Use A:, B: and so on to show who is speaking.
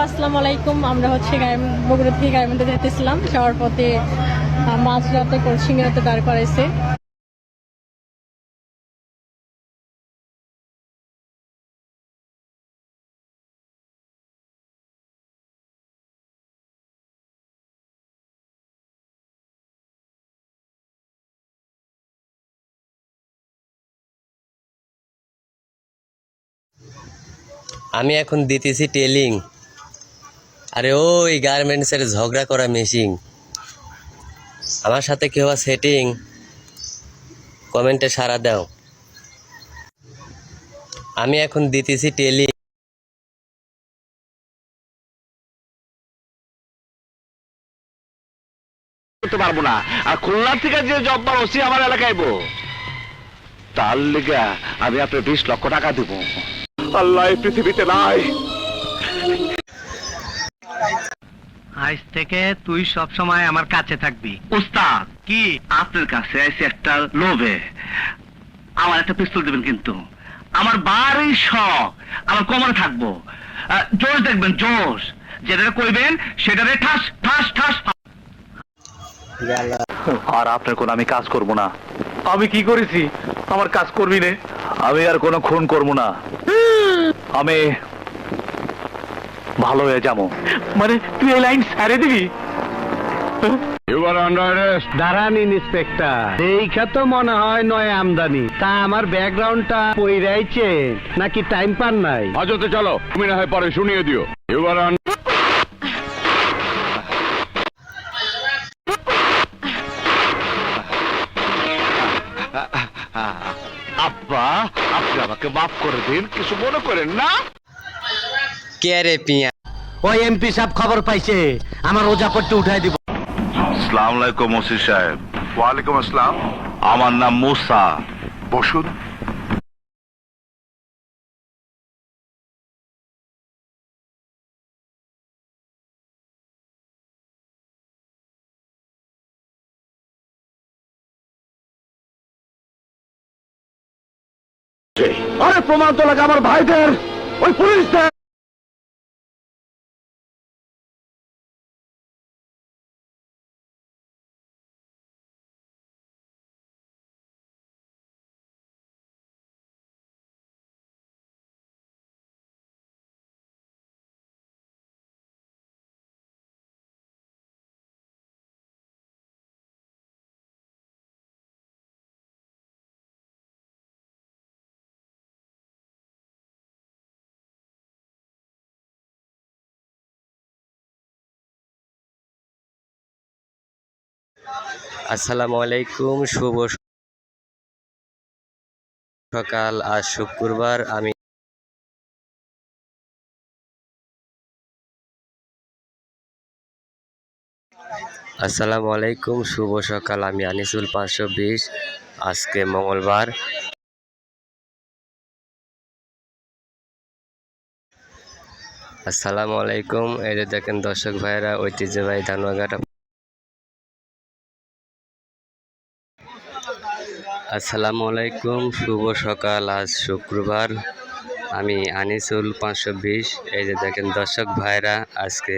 A: আসসালামু আলাইকুম। আমরা বগুড়া থেকে গাইবান্ধা যেতেছিলাম, যাওয়ার পথে মাঝরাতে সিংড়াতে দাঁড় করাইছে।
B: আমি এখন দিতেছি টেলিং। আরে ওই গার্মেন্টসের ঝগড়া করা মেশিন, আমার সাথে কেউ সেটিং কমেন্টে সাড়া দাও। আমি এখন দিতেছি টেলিং।
C: করতে পারবো না। আর খুলনা থেকে যে জব বার ওসি আমার এলাকায় তার লেগে আমি আপনার 20 লক্ষ টাকা দিব। আল্লাহ এই পৃথিবীতে নাই।
D: আজ থেকে তুই সব সময় আমার কাছে থাকবি।
C: উস্তাদ কি আপনার কাছে আছে একটা লোভে আমার একটা পিস্তল দিবেন, কিন্তু আমার বাড়ি শখ আমার কোমরে থাকবো। জোশ দেখবেন, জোশ যেটা কইবেন সেটারে ঠাস ঠাস ঠাস। আর আপনার কোন আমি কাজ করব না।
E: আমি কি করেছি আমার কাজ করবি নে?
C: আমি আর কোনো খুন করব না। আমি ভালো হয়ে যাবো।
E: মানে তুই এই লাইন ছেড়ে দিবি?
D: দাঁড়ান ইন্সপেক্টর, এইটা তো মনে হয় নয় আমদানি। তা আমার ব্যাকগ্রাউন্ডটা পইরাইছে নাকি টাইম পান নাই?
F: হাজতে চলো, তুমি না হয় পরে শুনিয়ে দিও। এবার
C: আব্বা আপনি আমাকে মাফ করে দিন, কিছু মনে করেন না।
B: কে রে পিয়া?
D: ওই এমপি সাহেব খবর পাইছে, আমার ওজাপট্টি উঠাই দিব।
C: আসসালামু আলাইকুম ওসি সাহেব। ওয়ালাইকুম আসসালাম। আমার নাম মুসা। বসুন। আরে প্রমাণ তো লাগে আমার ভাইদের, ওই পুলিশদের।
B: আসসালামু আলাইকুম, শুভ সকাল। আজ শুক্রবার। আসসালামু আলাইকুম, শুভ সকাল। আমি আনিসুল 520। আজকে মঙ্গলবার। আসসালামু আলাইকুম। এই যে দেখেন দর্শক ভাইয়েরা, ঐতিহ্যবাহী ধানুয়াঘাট। আসসালামু আলাইকুম, শুভ সকাল। আজ শুক্রবার। আমি আনিসুল 520। এই যে দেখেন দর্শক ভাইরা, আজকে